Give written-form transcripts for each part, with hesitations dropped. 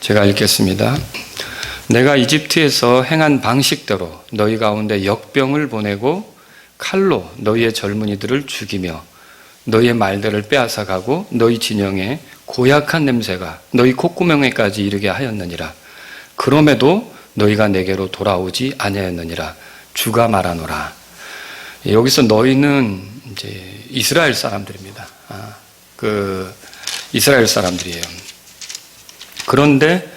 제가 읽겠습니다. 내가 이집트에서 행한 방식대로 너희 가운데 역병을 보내고 칼로 너희의 젊은이들을 죽이며 너희의 말들을 빼앗아가고 너희 진영에 고약한 냄새가 너희 콧구멍에까지 이르게 하였느니라. 그럼에도 너희가 내게로 돌아오지 아니하였느니라. 주가 말하노라. 여기서 너희는 이제 이스라엘 사람들입니다. 이스라엘 사람들이에요. 그런데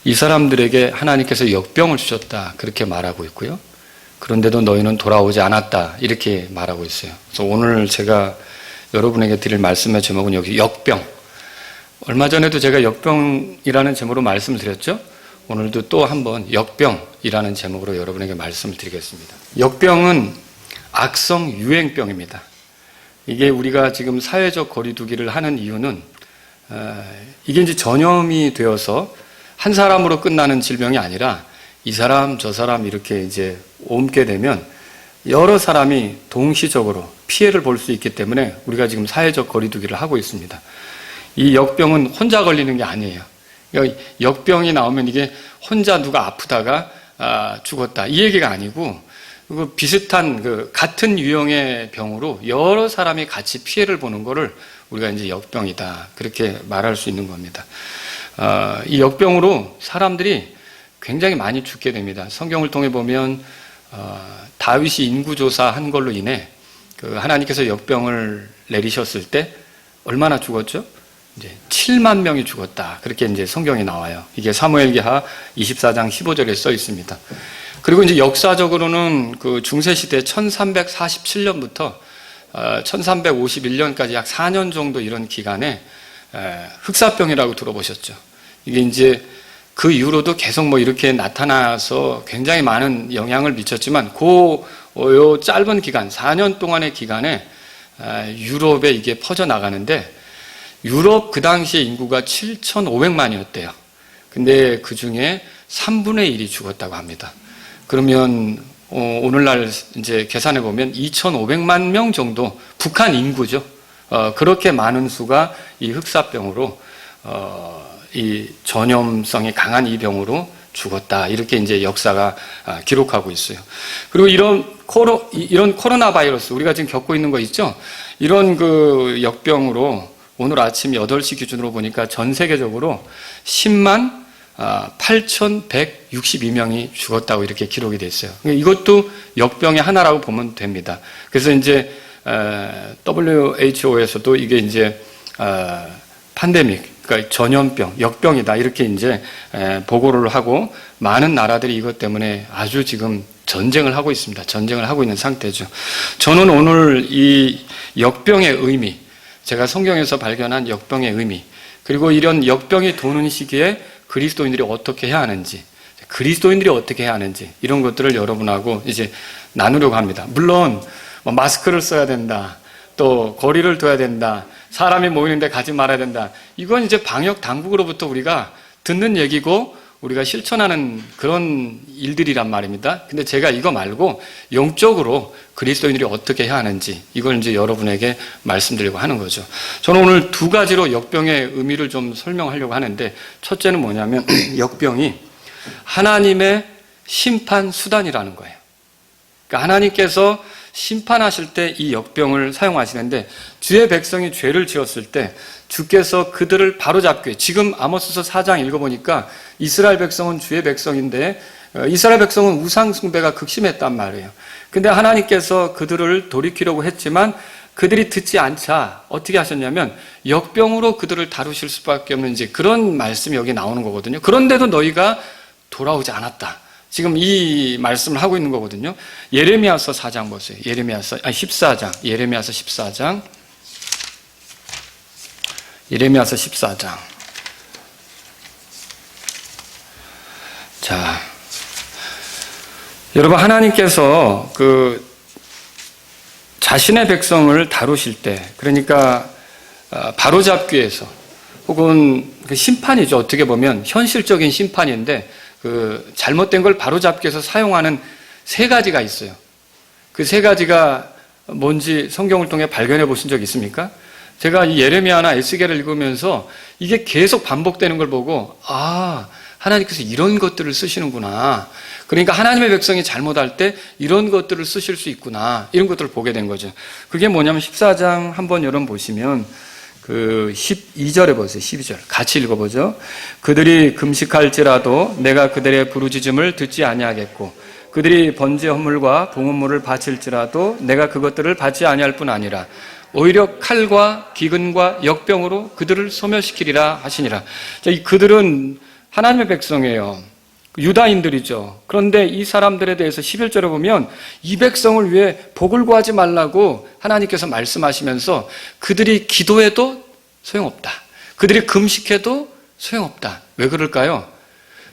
이 사람들에게 하나님께서 역병을 주셨다 그렇게 말하고 있고요. 그런데도 너희는 돌아오지 않았다 이렇게 말하고 있어요. 그래서 오늘 제가 여러분에게 드릴 말씀의 제목은 여기 역병. 얼마 전에도 제가 역병이라는 제목으로 말씀을 드렸죠. 오늘도 또 한번 역병이라는 제목으로 여러분에게 말씀을 드리겠습니다. 역병은 악성 유행병입니다. 이게 우리가 지금 사회적 거리두기를 하는 이유는 이게 이제 전염이 되어서 한 사람으로 끝나는 질병이 아니라 이 사람 저 사람 이렇게 이제 옮게 되면 여러 사람이 동시적으로 피해를 볼 수 있기 때문에 우리가 지금 사회적 거리두기를 하고 있습니다. 이 역병은 혼자 걸리는 게 아니에요. 그러니까 역병이 나오면 이게 혼자 누가 아프다가 죽었다 이 얘기가 아니고 비슷한 같은 유형의 병으로 여러 사람이 같이 피해를 보는 거를 우리가 이제 역병이다 그렇게 말할 수 있는 겁니다. 이 역병으로 사람들이 굉장히 많이 죽게 됩니다. 성경을 통해 보면 다윗이 인구조사한 걸로 인해 하나님께서 역병을 내리셨을 때 얼마나 죽었죠? 이제 7만 명이 죽었다. 그렇게 이제 성경에 나와요. 이게 사무엘기하 24장 15절에 써 있습니다. 그리고 이제 역사적으로는 그 중세시대 1347년부터 1351년까지 약 4년 정도 이런 기간에 흑사병이라고 들어보셨죠. 이게 이제 그 이후로도 계속 뭐 이렇게 나타나서 굉장히 많은 영향을 미쳤지만 요 짧은 기간, 4년 동안의 기간에 유럽에 이게 퍼져나가는데 유럽 그 당시에 인구가 7,500만이었대요. 근데 그 중에 3분의 1이 죽었다고 합니다. 그러면 오늘날 이제 계산해 보면 2,500만 명 정도 북한 인구죠. 그렇게 많은 수가 이 흑사병으로 이 전염성이 강한 이 병으로 죽었다. 이렇게 이제 역사가 기록하고 있어요. 그리고 이런 코로나 바이러스 우리가 지금 겪고 있는 거 있죠? 이런 그 역병으로 오늘 아침 8시 기준으로 보니까 전 세계적으로 10만 8,162명이 죽었다고 이렇게 기록이 돼 있어요. 이것도 역병의 하나라고 보면 됩니다. 그래서 이제 WHO에서도 이게 이제 팬데믹, 그러니까 전염병, 역병이다 이렇게 이제 보고를 하고 많은 나라들이 이것 때문에 아주 지금 전쟁을 하고 있습니다. 전쟁을 하고 있는 상태죠. 저는 오늘 이 역병의 의미, 제가 성경에서 발견한 역병의 의미, 그리고 이런 역병이 도는 시기에 그리스도인들이 어떻게 해야 하는지, 이런 것들을 여러분하고 이제 나누려고 합니다. 물론 마스크를 써야 된다, 또 거리를 둬야 된다, 사람이 모이는데 가지 말아야 된다. 이건 이제 방역 당국으로부터 우리가 듣는 얘기고 우리가 실천하는 그런 일들이란 말입니다. 근데 제가 이거 말고 영적으로 그리스도인들이 어떻게 해야 하는지 이걸 이제 여러분에게 말씀드리려고 하는 거죠. 저는 오늘 두 가지로 역병의 의미를 좀 설명하려고 하는데 첫째는 뭐냐면 역병이 하나님의 심판 수단이라는 거예요. 그러니까 하나님께서 심판하실 때 이 역병을 사용하시는데 주의 백성이 죄를 지었을 때 주께서 그들을 바로잡기 위해 지금 아모스서 4장 읽어보니까 이스라엘 백성은 주의 백성인데 이스라엘 백성은 우상 숭배가 극심했단 말이에요. 근데 하나님께서 그들을 돌이키려고 했지만 그들이 듣지 않자 어떻게 하셨냐면 역병으로 그들을 다루실 수밖에 없는 이제 그런 말씀이 여기 나오는 거거든요. 그런데도 너희가 돌아오지 않았다. 지금 이 말씀을 하고 있는 거거든요. 예레미야서 4장 보세요. 예레미야서 14장. 예레미야서 14장. 자, 여러분 하나님께서 자신의 백성을 다루실 때, 그러니까 바로잡기 위해서 혹은 심판이죠. 어떻게 보면 현실적인 심판인데 잘못된 걸 바로잡기 위해서 사용하는 세 가지가 있어요. 그 세 가지가 뭔지 성경을 통해 발견해 보신 적 있습니까? 제가 이 예레미야나 에스겔을 읽으면서 이게 계속 반복되는 걸 보고 하나님께서 이런 것들을 쓰시는구나. 그러니까 하나님의 백성이 잘못할 때 이런 것들을 쓰실 수 있구나. 이런 것들을 보게 된 거죠. 그게 뭐냐면 14장 한번 여러분 보시면 그 12절에 보세요. 12절 같이 읽어보죠. 그들이 금식할지라도 내가 그들의 부르짖음을 듣지 아니하겠고 그들이 번제 헌물과 봉헌물을 바칠지라도 내가 그것들을 받지 아니할 뿐 아니라 오히려 칼과 기근과 역병으로 그들을 소멸시키리라 하시니라. 이 그들은 하나님의 백성이에요. 유다인들이죠. 그런데 이 사람들에 대해서 11절에 보면 이 백성을 위해 복을 구하지 말라고 하나님께서 말씀하시면서 그들이 기도해도 소용없다. 그들이 금식해도 소용없다. 왜 그럴까요?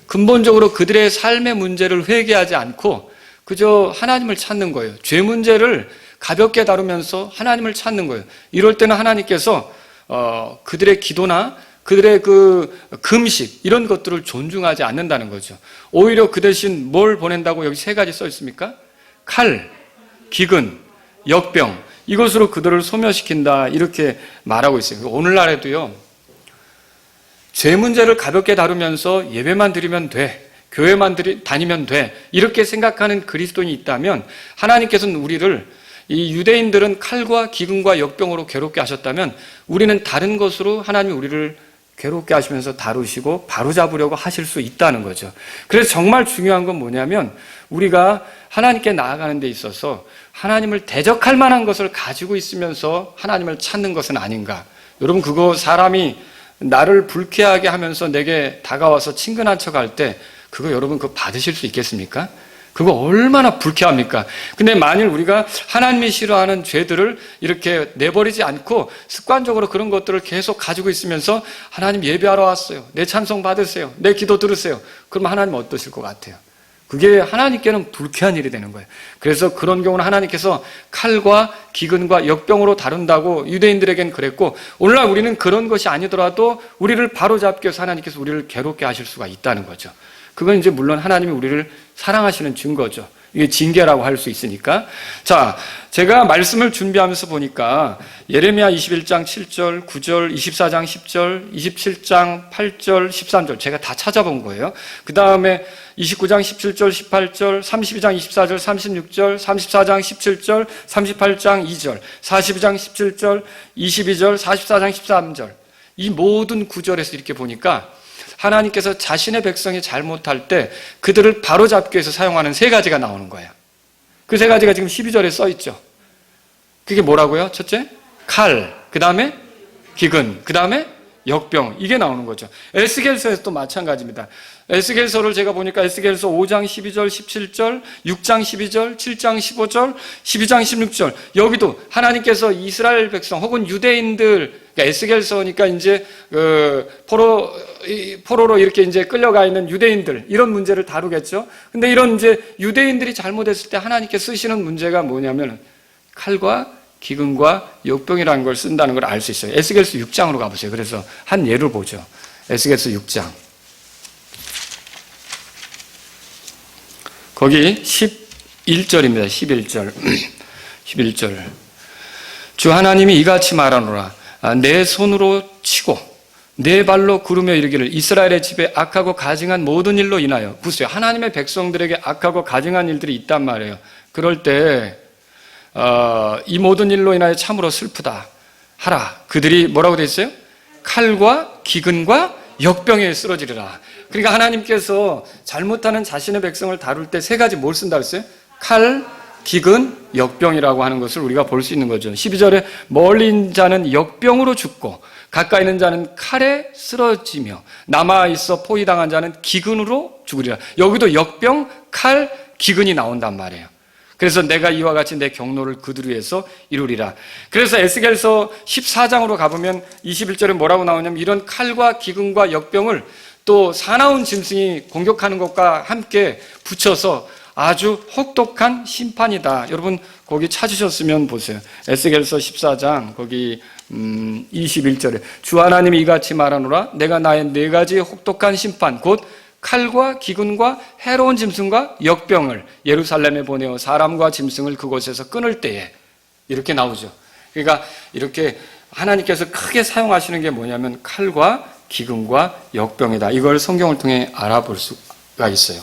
근본적으로 그들의 삶의 문제를 회개하지 않고 그저 하나님을 찾는 거예요. 죄 문제를 가볍게 다루면서 하나님을 찾는 거예요. 이럴 때는 하나님께서 그들의 기도나 그들의 그 금식 이런 것들을 존중하지 않는다는 거죠. 오히려 그 대신 뭘 보낸다고 여기 세 가지 써 있습니까? 칼, 기근, 역병 이것으로 그들을 소멸시킨다 이렇게 말하고 있어요. 오늘날에도요. 죄 문제를 가볍게 다루면서 예배만 드리면 돼. 교회만 다니면 돼. 이렇게 생각하는 그리스도인이 있다면 하나님께서는 우리를 이 유대인들은 칼과 기근과 역병으로 괴롭게 하셨다면 우리는 다른 것으로 하나님이 우리를 괴롭게 하시면서 다루시고 바로잡으려고 하실 수 있다는 거죠. 그래서 정말 중요한 건 뭐냐면 우리가 하나님께 나아가는 데 있어서 하나님을 대적할 만한 것을 가지고 있으면서 하나님을 찾는 것은 아닌가. 여러분 그거 사람이 나를 불쾌하게 하면서 내게 다가와서 친근한 척할 때 그거 여러분 그거 받으실 수 있겠습니까? 그거 얼마나 불쾌합니까? 근데 만일 우리가 하나님이 싫어하는 죄들을 이렇게 내버리지 않고 습관적으로 그런 것들을 계속 가지고 있으면서 하나님 예배하러 왔어요. 내 찬송 받으세요. 내 기도 들으세요. 그러면 하나님 어떠실 것 같아요? 그게 하나님께는 불쾌한 일이 되는 거예요. 그래서 그런 경우는 하나님께서 칼과 기근과 역병으로 다룬다고 유대인들에겐 그랬고 오늘날 우리는 그런 것이 아니더라도 우리를 바로잡기 위해서 하나님께서 우리를 괴롭게 하실 수가 있다는 거죠. 그건 이제 물론 하나님이 우리를 사랑하시는 증거죠. 이게 징계라고 할 수 있으니까. 자, 제가 말씀을 준비하면서 보니까 예레미야 21장 7절, 9절, 24장 10절, 27장 8절, 13절 제가 다 찾아본 거예요. 그 다음에 29장 17절, 18절, 32장 24절, 36절, 34장 17절, 38장 2절, 42장 17절, 22절, 44장 13절 이 모든 구절에서 이렇게 보니까 하나님께서 자신의 백성이 잘못할 때 그들을 바로잡기 위해서 사용하는 세 가지가 나오는 거예요. 그 세 가지가 지금 12절에 써 있죠. 그게 뭐라고요? 첫째, 칼, 그 다음에 기근, 그 다음에 역병 이게 나오는 거죠. 에스겔서에서 또 마찬가지입니다. 에스겔서를 제가 보니까 에스겔서 5장 12절 17절 6장 12절 7장 15절 12장 16절 여기도 하나님께서 이스라엘 백성 혹은 유대인들 그러니까 에스겔서니까 이제 포로로 이렇게 이제 끌려가 있는 유대인들 이런 문제를 다루겠죠. 근데 이런 이제 유대인들이 잘못했을 때 하나님께 쓰시는 문제가 뭐냐면 칼과 기근과 역병이라는 걸 쓴다는 걸 알 수 있어요. 에스겔서 6장으로 가보세요. 그래서 한 예를 보죠. 에스겔서 6장. 거기 11절입니다. 11절. 11절. 주 하나님이 이같이 말하노라. 내 손으로 치고 내 발로 구르며 이르기를 이스라엘의 집에 악하고 가증한 모든 일로 인하여 보세요. 하나님의 백성들에게 악하고 가증한 일들이 있단 말이에요. 그럴 때 이 모든 일로 인하여 참으로 슬프다 하라. 그들이 뭐라고 되어 있어요? 칼과 기근과 역병에 쓰러지리라. 그러니까 하나님께서 잘못하는 자신의 백성을 다룰 때 세 가지 뭘 쓴다고 했어요? 칼, 기근, 역병이라고 하는 것을 우리가 볼 수 있는 거죠. 12절에 멀리 있는 자는 역병으로 죽고 가까이 있는 자는 칼에 쓰러지며 남아있어 포위당한 자는 기근으로 죽으리라. 여기도 역병, 칼, 기근이 나온단 말이에요. 그래서 내가 이와 같이 내 경로를 그들 위해서 이루리라. 그래서 에스겔서 14장으로 가보면 21절에 뭐라고 나오냐면 이런 칼과 기근과 역병을 또 사나운 짐승이 공격하는 것과 함께 붙여서 아주 혹독한 심판이다. 여러분 거기 찾으셨으면 보세요. 에스겔서 14장 거기 21절에 주 하나님이 이같이 말하노라. 내가 나의 네 가지 혹독한 심판 곧 칼과 기근과 해로운 짐승과 역병을 예루살렘에 보내어 사람과 짐승을 그곳에서 끊을 때에 이렇게 나오죠. 그러니까 이렇게 하나님께서 크게 사용하시는 게 뭐냐면 칼과 기근과 역병이다. 이걸 성경을 통해 알아볼 수가 있어요.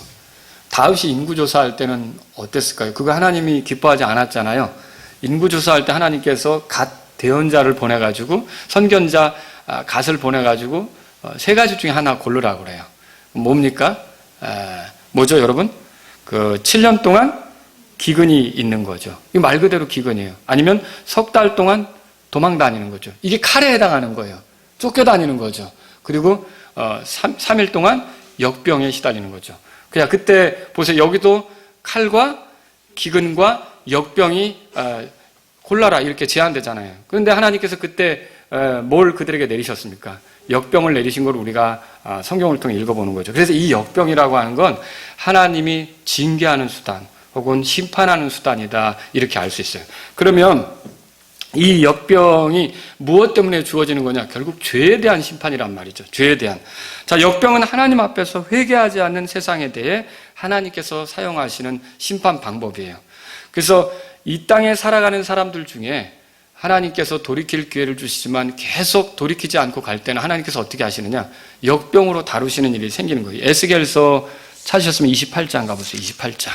다윗이 인구조사할 때는 어땠을까요? 그거 하나님이 기뻐하지 않았잖아요. 인구조사할 때 하나님께서 갓 대언자를 보내가지고 선견자 갓을 보내가지고 세 가지 중에 하나 고르라고 그래요. 뭡니까? 뭐죠 여러분? 그 7년 동안 기근이 있는 거죠. 이 말 그대로 기근이에요. 아니면 석 달 동안 도망 다니는 거죠. 이게 칼에 해당하는 거예요. 쫓겨다니는 거죠. 그리고 3일 동안 역병에 시달리는 거죠. 그냥 그때 보세요. 여기도 칼과 기근과 역병이 골라라 이렇게 제한되잖아요. 그런데 하나님께서 그때 뭘 그들에게 내리셨습니까? 역병을 내리신 걸 우리가 성경을 통해 읽어보는 거죠. 그래서 이 역병이라고 하는 건 하나님이 징계하는 수단 혹은 심판하는 수단이다 이렇게 알 수 있어요. 그러면 이 역병이 무엇 때문에 주어지는 거냐? 결국 죄에 대한 심판이란 말이죠. 죄에 대한. 자, 역병은 하나님 앞에서 회개하지 않는 세상에 대해 하나님께서 사용하시는 심판 방법이에요. 그래서 이 땅에 살아가는 사람들 중에 하나님께서 돌이킬 기회를 주시지만 계속 돌이키지 않고 갈 때는 하나님께서 어떻게 하시느냐? 역병으로 다루시는 일이 생기는 거예요. 에스겔서 찾으셨으면 28장 가보세요. 28장.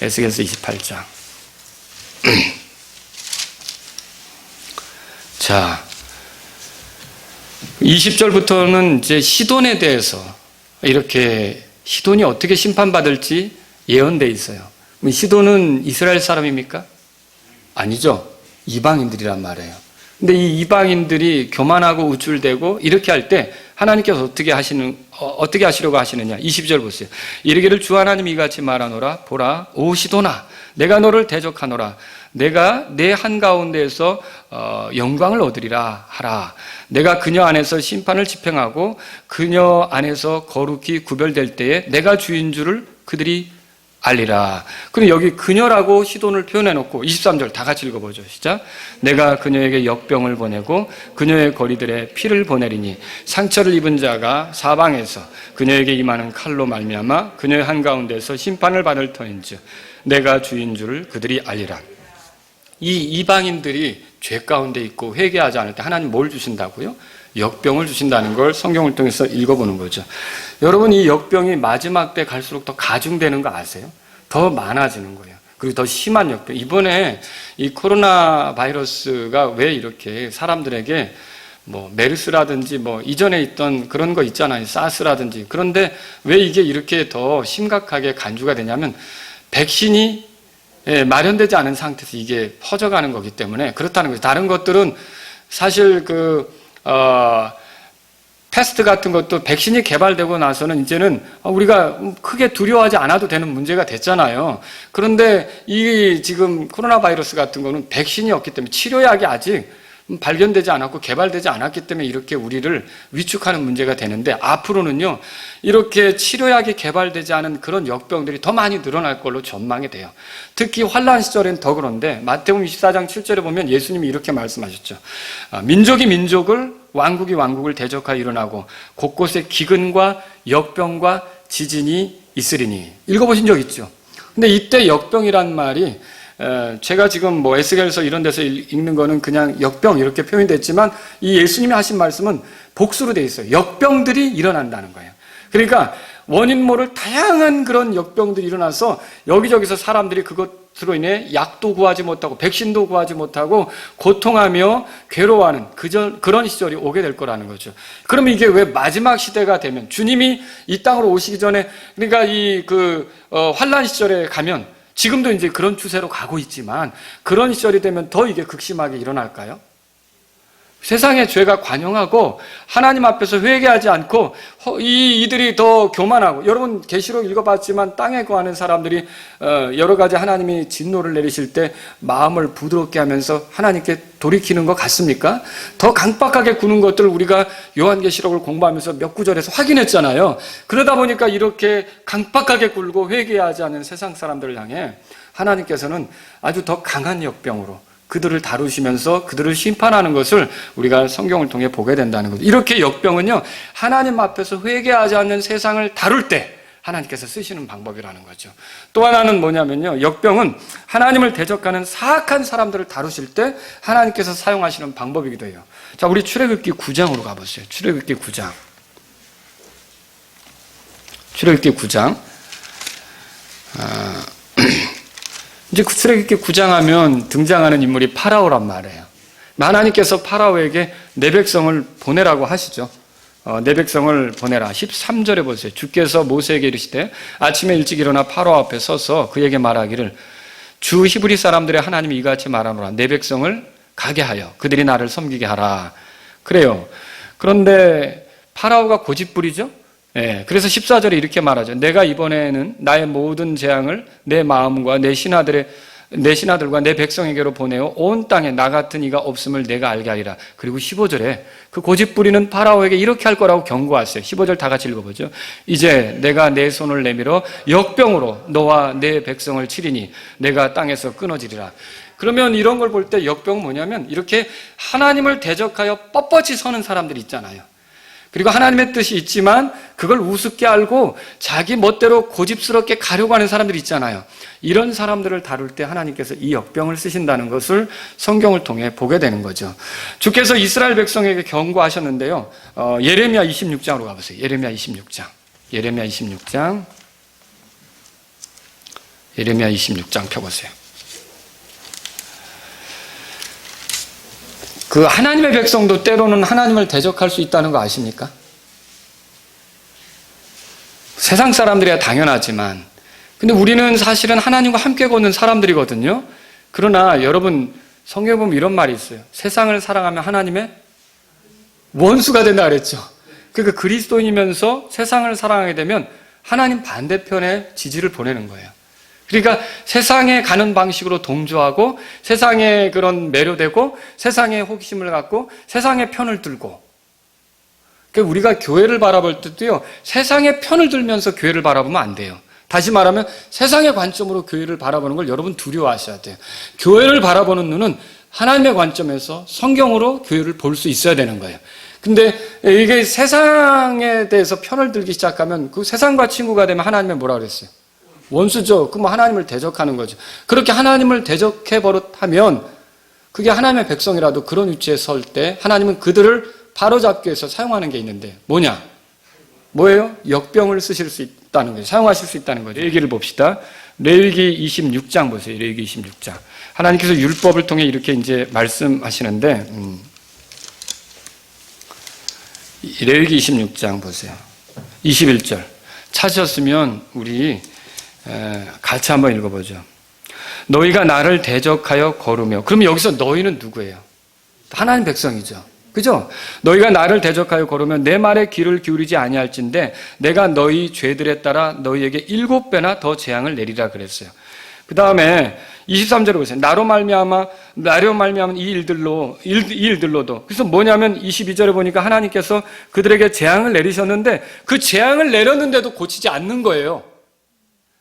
에스겔서 28장. 자, 20절부터는 이제 시돈에 대해서 이렇게 시돈이 어떻게 심판받을지 예언되어 있어요. 시돈은 이스라엘 사람입니까? 아니죠. 이방인들이란 말이에요. 근데 이 이방인들이 교만하고 우쭐대고 이렇게 할 때 하나님께서 어떻게 하시려고 하시느냐? 20절 보세요. 이르기를 주 하나님이 이같이 말하노라. 보라, 오 시돈아, 내가 너를 대적하노라. 내가 내 한가운데에서 영광을 얻으리라 하라. 내가 그녀 안에서 심판을 집행하고 그녀 안에서 거룩히 구별될 때에 내가 주인 줄을 그들이 알리라. 그럼 여기 그녀라고 시돈을 표현해 놓고 23절 다 같이 읽어보죠. 시작. 내가 그녀에게 역병을 보내고 그녀의 거리들에 피를 보내리니 상처를 입은 자가 사방에서 그녀에게 임하는 칼로 말미암아 그녀의 한가운데서 심판을 받을 터인즉 내가 주인 줄을 그들이 알리라. 이 이방인들이 죄 가운데 있고 회개하지 않을 때 하나님 뭘 주신다고요? 역병을 주신다는 걸 성경을 통해서 읽어보는 거죠. 여러분, 이 역병이 마지막 때 갈수록 더 가중되는 거 아세요? 더 많아지는 거예요. 그리고 더 심한 역병. 이번에 이 코로나 바이러스가 왜 이렇게 사람들에게 뭐 메르스라든지 뭐 이전에 있던 그런 거 있잖아요. 사스라든지. 그런데 왜 이게 이렇게 더 심각하게 간주가 되냐면 백신이 마련되지 않은 상태에서 이게 퍼져가는 거기 때문에 그렇다는 거죠. 다른 것들은 사실 패스트 같은 것도 백신이 개발되고 나서는 이제는 우리가 크게 두려워하지 않아도 되는 문제가 됐잖아요. 그런데 이 지금 코로나 바이러스 같은 거는 백신이 없기 때문에 치료약이 아직 발견되지 않았고 개발되지 않았기 때문에 이렇게 우리를 위축하는 문제가 되는데 앞으로는요, 이렇게 치료약이 개발되지 않은 그런 역병들이 더 많이 늘어날 걸로 전망이 돼요. 특히 환란 시절엔 더 그런데 마태복음 24장 7절에 보면 예수님이 이렇게 말씀하셨죠. 민족이 민족을, 왕국이 왕국을 대적하여 일어나고 곳곳에 기근과 역병과 지진이 있으리니. 읽어보신 적 있죠? 근데 이때 역병이란 말이 제가 지금 뭐 에스겔서 이런 데서 읽는 거는 그냥 역병 이렇게 표현됐지만 이 예수님이 하신 말씀은 복수로 돼 있어요. 역병들이 일어난다는 거예요. 그러니까 원인 모를 다양한 그런 역병들이 일어나서 여기저기서 사람들이 그것으로 인해 약도 구하지 못하고 백신도 구하지 못하고 고통하며 괴로워하는 그런 시절이 오게 될 거라는 거죠. 그러면 이게 왜 마지막 시대가 되면 주님이 이 땅으로 오시기 전에 그러니까 환란 시절에 가면 지금도 이제 그런 추세로 가고 있지만 그런 시절이 되면 더 이게 극심하게 일어날까요? 세상의 죄가 관영하고 하나님 앞에서 회개하지 않고 이들이 더 교만하고, 여러분 계시록 읽어봤지만 땅에 거하는 사람들이 여러 가지 하나님이 진노를 내리실 때 마음을 부드럽게 하면서 하나님께 돌이키는 것 같습니까? 더 강박하게 구는 것들을 우리가 요한계시록을 공부하면서 몇 구절에서 확인했잖아요. 그러다 보니까 이렇게 강박하게 굴고 회개하지 않는 세상 사람들을 향해 하나님께서는 아주 더 강한 역병으로 그들을 다루시면서 그들을 심판하는 것을 우리가 성경을 통해 보게 된다는 거죠. 이렇게 역병은요, 하나님 앞에서 회개하지 않는 세상을 다룰 때 하나님께서 쓰시는 방법이라는 거죠. 또 하나는 뭐냐면요, 역병은 하나님을 대적하는 사악한 사람들을 다루실 때 하나님께서 사용하시는 방법이기도 해요. 자, 우리 출애굽기 9장으로 가보세요. 출애굽기 9장. 출애굽기 9장. 이제 출애굽기 9장 하면 등장하는 인물이 파라오란 말이에요. 하나님께서 파라오에게 내 백성을 보내라고 하시죠. 내 백성을 보내라. 13절에 보세요. 주께서 모세에게 이르시되 아침에 일찍 일어나 파라오 앞에 서서 그에게 말하기를 주 히브리 사람들의 하나님이 이같이 말하노라. 내 백성을 가게 하여 그들이 나를 섬기게 하라. 그래요. 그런데 파라오가 고집부리죠. 예, 그래서 14절에 이렇게 말하죠. 내가 이번에는 나의 모든 재앙을 내 마음과 내 신하들과 내 백성에게로 보내어 온 땅에 나 같은 이가 없음을 내가 알게 하리라. 그리고 15절에 그 고집부리는 파라오에게 이렇게 할 거라고 경고하세요. 15절 다 같이 읽어보죠. 이제 내가 내 손을 내밀어 역병으로 너와 내 백성을 치리니 내가 땅에서 끊어지리라. 그러면 이런 걸 볼 때 역병은 뭐냐면 이렇게 하나님을 대적하여 뻣뻣이 서는 사람들이 있잖아요. 그리고 하나님의 뜻이 있지만 그걸 우습게 알고 자기 멋대로 고집스럽게 가려고 하는 사람들이 있잖아요. 이런 사람들을 다룰 때 하나님께서 이 역병을 쓰신다는 것을 성경을 통해 보게 되는 거죠. 주께서 이스라엘 백성에게 경고하셨는데요. 예레미야 26장으로 가보세요. 예레미야 26장. 예레미야 26장. 예레미야 26장 펴보세요. 그 하나님의 백성도 때로는 하나님을 대적할 수 있다는 거 아십니까? 세상 사람들이야 당연하지만, 근데 우리는 사실은 하나님과 함께 걷는 사람들이거든요. 그러나 여러분, 성경에 보면 이런 말이 있어요. 세상을 사랑하면 하나님의 원수가 된다 그랬죠. 그러니까 그리스도인이면서 세상을 사랑하게 되면 하나님 반대편에 지지를 보내는 거예요. 그러니까 세상에 가는 방식으로 동조하고 세상에 그런 매료되고 세상에 호기심을 갖고 세상의 편을 들고, 그러니까 우리가 교회를 바라볼 때도요, 세상의 편을 들면서 교회를 바라보면 안 돼요. 다시 말하면 세상의 관점으로 교회를 바라보는 걸 여러분 두려워하셔야 돼요. 교회를 바라보는 눈은 하나님의 관점에서 성경으로 교회를 볼 수 있어야 되는 거예요. 근데 이게 세상에 대해서 편을 들기 시작하면 그 세상과 친구가 되면 하나님의 뭐라 그랬어요? 원수죠. 그럼 하나님을 대적하는 거죠. 그렇게 하나님을 대적해 버릇하면 그게 하나님의 백성이라도 그런 위치에 설 때 하나님은 그들을 바로잡기 위해서 사용하는 게 있는데 뭐냐? 뭐예요? 역병을 쓰실 수 있다는 거예요. 사용하실 수 있다는 거죠. 레위기를 봅시다. 레위기 26장 보세요. 레위기 26장. 하나님께서 율법을 통해 이렇게 이제 말씀하시는데 레위기 26장 보세요. 21절. 찾으셨으면 우리 같이 한번 읽어보죠. 너희가 나를 대적하여 걸으며, 그러면 여기서 너희는 누구예요? 하나님 백성이죠. 그죠? 너희가 나를 대적하여 걸으면 내 말에 귀를 기울이지 아니할진대 내가 너희 죄들에 따라 너희에게 7배나 더 재앙을 내리라 그랬어요. 그 다음에 23절에 보세요. 나로 말미암은 이 일들로도. 그래서 뭐냐면 22절에 보니까 하나님께서 그들에게 재앙을 내리셨는데 그 재앙을 내렸는데도 고치지 않는 거예요.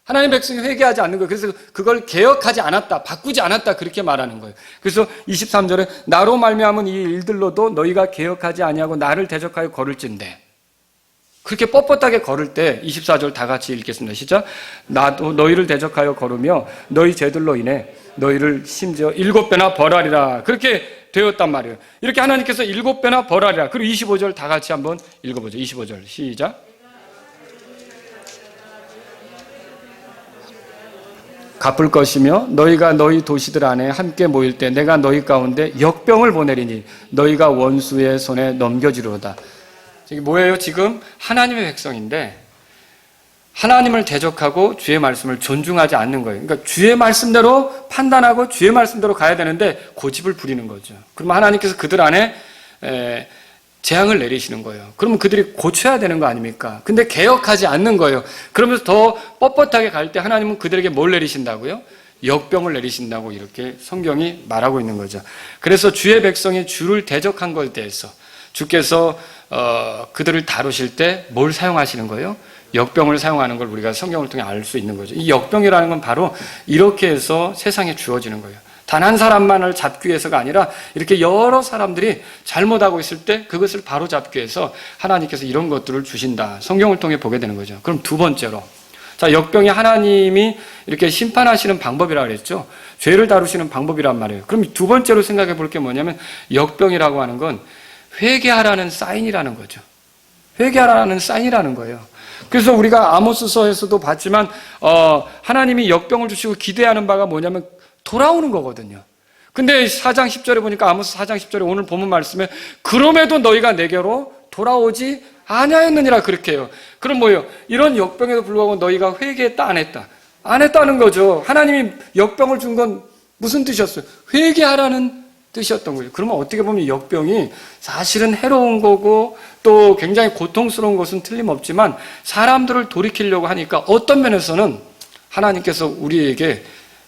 하나님 백성이 회개하지 않는 거예요. 그래서 그걸 개혁하지 않았다, 바꾸지 않았다 그렇게 말하는 거예요. 그래서 23절에 나로 말미암은 이 일들로도 너희가 개혁하지 아니하고 나를 대적하여 걸을진대. 그렇게 뻣뻣하게 걸을 때 24절 다 같이 읽겠습니다. 시작. 나도 너희를 대적하여 걸으며 너희 죄들로 인해 너희를 심지어 7배나 벌하리라. 그렇게 되었단 말이에요. 이렇게 하나님께서 7배나 벌하리라. 그리고 25절 다 같이 한번 읽어보죠. 25절 시작. 갚을 것이며 너희가 너희 도시들 안에 함께 모일 때 내가 너희 가운데 역병을 보내리니 너희가 원수의 손에 넘겨지리로다. 이게 뭐예요? 지금 하나님의 백성인데 하나님을 대적하고 주의 말씀을 존중하지 않는 거예요. 그러니까 주의 말씀대로 판단하고 주의 말씀대로 가야 되는데 고집을 부리는 거죠. 그러면 하나님께서 그들 안에 재앙을 내리시는 거예요. 그러면 그들이 고쳐야 되는 거 아닙니까? 근데 개혁하지 않는 거예요. 그러면서 더 뻣뻣하게 갈 때 하나님은 그들에게 뭘 내리신다고요? 역병을 내리신다고 이렇게 성경이 말하고 있는 거죠. 그래서 주의 백성이 주를 대적한 것에 대해서 주께서 그들을 다루실 때 뭘 사용하시는 거예요? 역병을 사용하는 걸 우리가 성경을 통해 알 수 있는 거죠. 이 역병이라는 건 바로 이렇게 해서 세상에 주어지는 거예요. 단 한 사람만을 잡기 위해서가 아니라 이렇게 여러 사람들이 잘못하고 있을 때 그것을 바로잡기 위해서 하나님께서 이런 것들을 주신다. 성경을 통해 보게 되는 거죠. 그럼 두 번째로 자, 역병이 하나님이 이렇게 심판하시는 방법이라 그랬죠. 죄를 다루시는 방법이란 말이에요. 그럼 두 번째로 생각해 볼 게 뭐냐면 역병이라고 하는 건 회개하라는 사인이라는 거죠. 회개하라는 사인이라는 거예요. 그래서 우리가 아모스서에서도 봤지만 하나님이 역병을 주시고 기대하는 바가 뭐냐면 돌아오는 거거든요. 근데 4장 10절에 보니까 아모스 4장 10절에 오늘 본문 말씀에 그럼에도 너희가 내게로 돌아오지 아니하였느니라 그렇게 해요. 그럼 뭐예요? 이런 역병에도 불구하고 너희가 회개했다 안 했다? 안 했다는 거죠. 하나님이 역병을 준 건 무슨 뜻이었어요? 회개하라는 뜻이었던 거예요. 그러면 어떻게 보면 역병이 사실은 해로운 거고 또 굉장히 고통스러운 것은 틀림없지만 사람들을 돌이키려고 하니까 어떤 면에서는 하나님께서 우리에게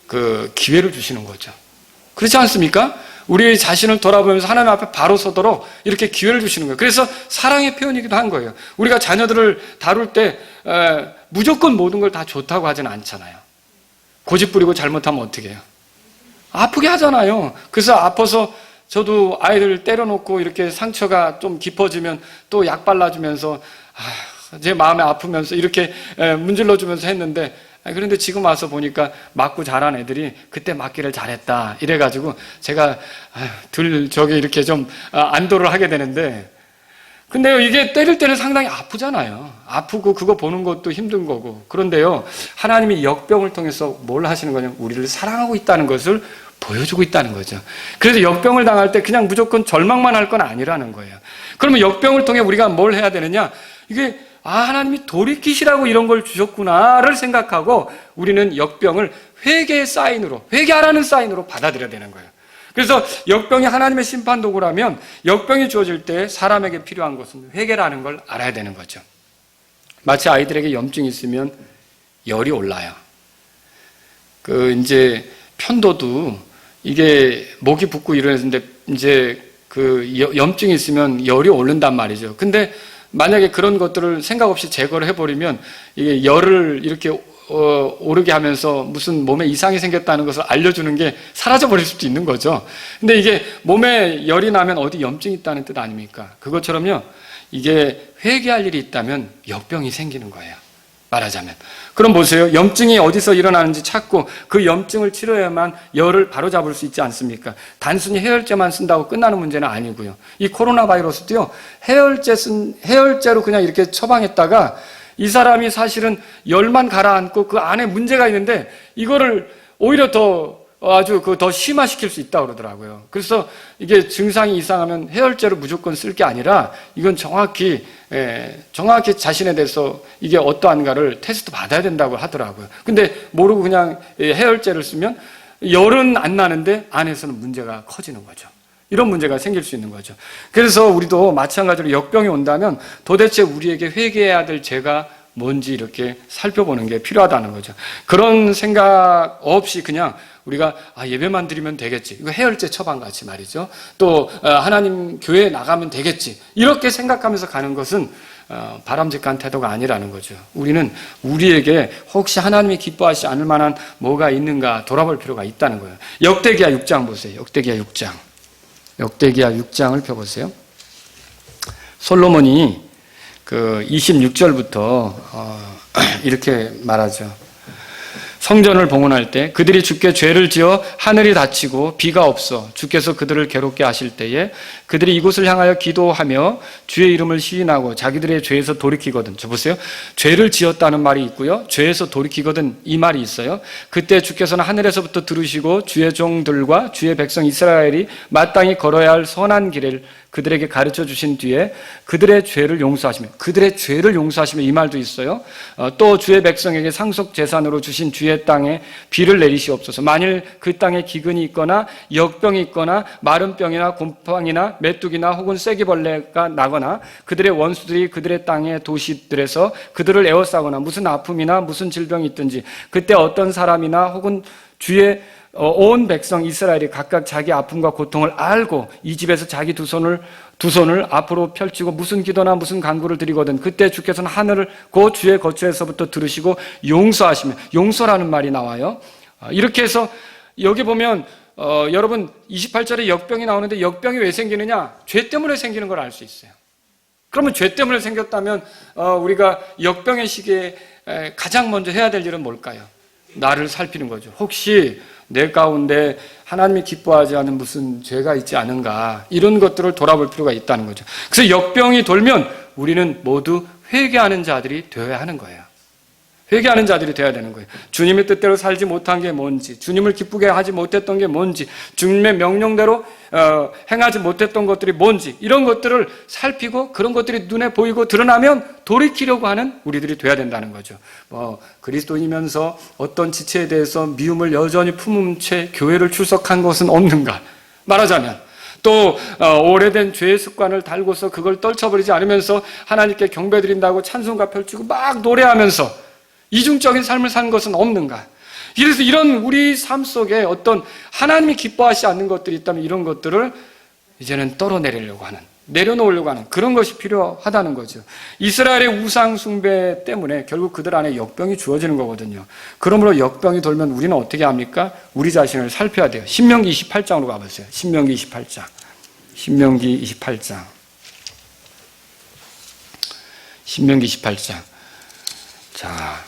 그 기회를 주시는 거죠. 그렇지 않습니까? 우리 자신을 돌아보면서 하나님 앞에 바로 서도록 이렇게 기회를 주시는 거예요. 그래서 사랑의 표현이기도 한 거예요. 우리가 자녀들을 다룰 때 무조건 모든 걸 다 좋다고 하지는 않잖아요. 고집 부리고 잘못하면 어떻게 해요? 아프게 하잖아요. 그래서 아파서 저도 아이들 때려놓고 이렇게 상처가 좀 깊어지면 또 약 발라주면서 제 마음에 아프면서 이렇게 문질러주면서 했는데 그런데 지금 와서 보니까 맞고 자란 애들이 그때 맞기를 잘했다 이래가지고 제가 저기 이렇게 좀 안도를 하게 되는데 근데요 이게 때릴 때는 상당히 아프잖아요. 아프고 그거 보는 것도 힘든 거고 그런데요 하나님이 역병을 통해서 뭘 하시는 거냐면 우리를 사랑하고 있다는 것을 보여주고 있다는 거죠. 그래서 역병을 당할 때 그냥 무조건 절망만 할 건 아니라는 거예요. 그러면 역병을 통해 우리가 뭘 해야 되느냐 이게 하나님이 돌이키시라고 이런 걸 주셨구나를 생각하고 우리는 역병을 회개의 사인으로, 회개하라는 사인으로 받아들여야 되는 거예요. 그래서 역병이 하나님의 심판 도구라면 역병이 주어질 때 사람에게 필요한 것은 회개라는 걸 알아야 되는 거죠. 마치 아이들에게 염증이 있으면 열이 올라요. 이제 편도도 이게 목이 붓고 이러는데 이제 염증이 있으면 열이 오른단 말이죠. 근데 만약에 그런 것들을 생각 없이 제거를 해버리면 이게 열을 이렇게 오르게 하면서 무슨 몸에 이상이 생겼다는 것을 알려주는 게 사라져버릴 수도 있는 거죠. 근데 이게 몸에 열이 나면 어디 염증이 있다는 뜻 아닙니까? 그것처럼요, 이게 회개할 일이 있다면 역병이 생기는 거예요. 말하자면. 그럼 보세요. 염증이 어디서 일어나는지 찾고 그 염증을 치료해야만 열을 바로잡을 수 있지 않습니까? 단순히 해열제만 쓴다고 끝나는 문제는 아니고요. 이 코로나 바이러스도요. 해열제로 그냥 이렇게 처방했다가 이 사람이 사실은 열만 가라앉고 그 안에 문제가 있는데 이거를 오히려 더 심화시킬 수 있다고 그러더라고요. 그래서 이게 증상이 이상하면 해열제를 무조건 쓸 게 아니라 이건 정확히 자신에 대해서 이게 어떠한가를 테스트 받아야 된다고 하더라고요. 근데 모르고 그냥 해열제를 쓰면 열은 안 나는데 안에서는 문제가 커지는 거죠. 이런 문제가 생길 수 있는 거죠. 그래서 우리도 마찬가지로 역병이 온다면 도대체 우리에게 회개해야 될 죄가 뭔지 이렇게 살펴보는 게 필요하다는 거죠. 그런 생각 없이 그냥 우리가 예배만 드리면 되겠지. 이거 해열제 처방같이 말이죠. 또 하나님 교회에 나가면 되겠지. 이렇게 생각하면서 가는 것은 바람직한 태도가 아니라는 거죠. 우리는 우리에게 혹시 하나님이 기뻐하시지 않을 만한 뭐가 있는가 돌아볼 필요가 있다는 거예요. 역대기야 6장 보세요. 역대기야 6장을 펴보세요. 솔로몬이 26절부터 이렇게 말하죠. 성전을 봉헌할 때 그들이 주께 죄를 지어 하늘이 닫히고 비가 없어 주께서 그들을 괴롭게 하실 때에 그들이 이곳을 향하여 기도하며 주의 이름을 시인하고 자기들의 죄에서 돌이키거든. 저 보세요. 죄를 지었다는 말이 있고요. 죄에서 돌이키거든 이 말이 있어요. 그때 주께서는 하늘에서부터 들으시고 주의 종들과 주의 백성 이스라엘이 마땅히 걸어야 할 선한 길을 그들에게 가르쳐 주신 뒤에 그들의 죄를 용서하시며 이 말도 있어요. 또 주의 백성에게 상속 재산으로 주신 주의 땅에 비를 내리시옵소서. 만일 그 땅에 기근이 있거나 역병이 있거나 마른 병이나 곰팡이나 메뚜기나 혹은 쐐기벌레가 나거나 그들의 원수들이 그들의 땅의 도시들에서 그들을 에워싸거나 무슨 아픔이나 무슨 질병이 있든지 그때 어떤 사람이나 혹은 주의 온 백성 이스라엘이 각각 자기 아픔과 고통을 알고 이 집에서 자기 두 손을 앞으로 펼치고 무슨 기도나 무슨 간구를 드리거든 그때 주께서는 하늘을 곧 주의 거처에서부터 들으시고 용서하시며 용서라는 말이 나와요. 이렇게 해서 여기 보면 여러분 28절에 역병이 나오는데 역병이 왜 생기느냐? 죄 때문에 생기는 걸 알 수 있어요. 그러면 죄 때문에 생겼다면 우리가 역병의 시기에 가장 먼저 해야 될 일은 뭘까요? 나를 살피는 거죠. 혹시 내 가운데 하나님이 기뻐하지 않은 무슨 죄가 있지 않은가, 이런 것들을 돌아볼 필요가 있다는 거죠. 그래서 역병이 돌면 우리는 모두 회개하는 자들이 되어야 하는 거예요. 회개하는 자들이 되어야 되는 거예요. 주님의 뜻대로 살지 못한 게 뭔지, 주님을 기쁘게 하지 못했던 게 뭔지, 주님의 명령대로 행하지 못했던 것들이 뭔지, 이런 것들을 살피고 그런 것들이 눈에 보이고 드러나면 돌이키려고 하는 우리들이 돼야 된다는 거죠. 그리스도인이면서 어떤 지체에 대해서 미움을 여전히 품은 채 교회를 출석한 것은 없는가? 말하자면 또 오래된 죄의 습관을 달고서 그걸 떨쳐버리지 않으면서 하나님께 경배드린다고 찬송가 펼치고 막 노래하면서 이중적인 삶을 사는 것은 없는가? 그래서 이런 우리 삶 속에 어떤 하나님이 기뻐하지 않는 것들이 있다면 이런 것들을 이제는 떨어내리려고 하는, 내려놓으려고 하는 그런 것이 필요하다는 거죠. 이스라엘의 우상 숭배 때문에 결국 그들 안에 역병이 주어지는 거거든요. 그러므로 역병이 돌면 우리는 어떻게 합니까? 우리 자신을 살펴야 돼요. 신명기 28장으로 가보세요. 신명기 28장. 신명기 28장. 신명기 28장. 자,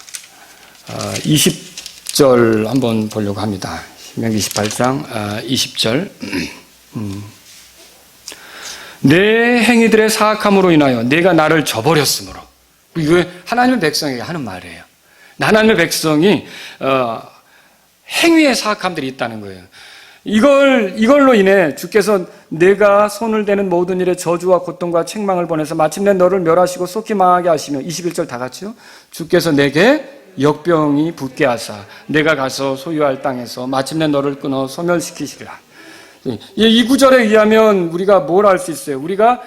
20절 한번 보려고 합니다. 신명기 28장 20절. 내 행위들의 사악함으로 인하여 내가 나를 저버렸으므로. 이거 하나님의 백성에게 하는 말이에요. 하나님의 백성이 행위의 사악함들이 있다는 거예요. 이걸로 인해 주께서 내가 손을 대는 모든 일에 저주와 고통과 책망을 보내서 마침내 너를 멸하시고 속히 망하게 하시며, 21절 다 같이요. 주께서 내게 역병이 붙게 하사 내가 가서 소유할 땅에서 마침내 너를 끊어 소멸시키시리라. 이 구절에 의하면 우리가 뭘 알 수 있어요? 우리가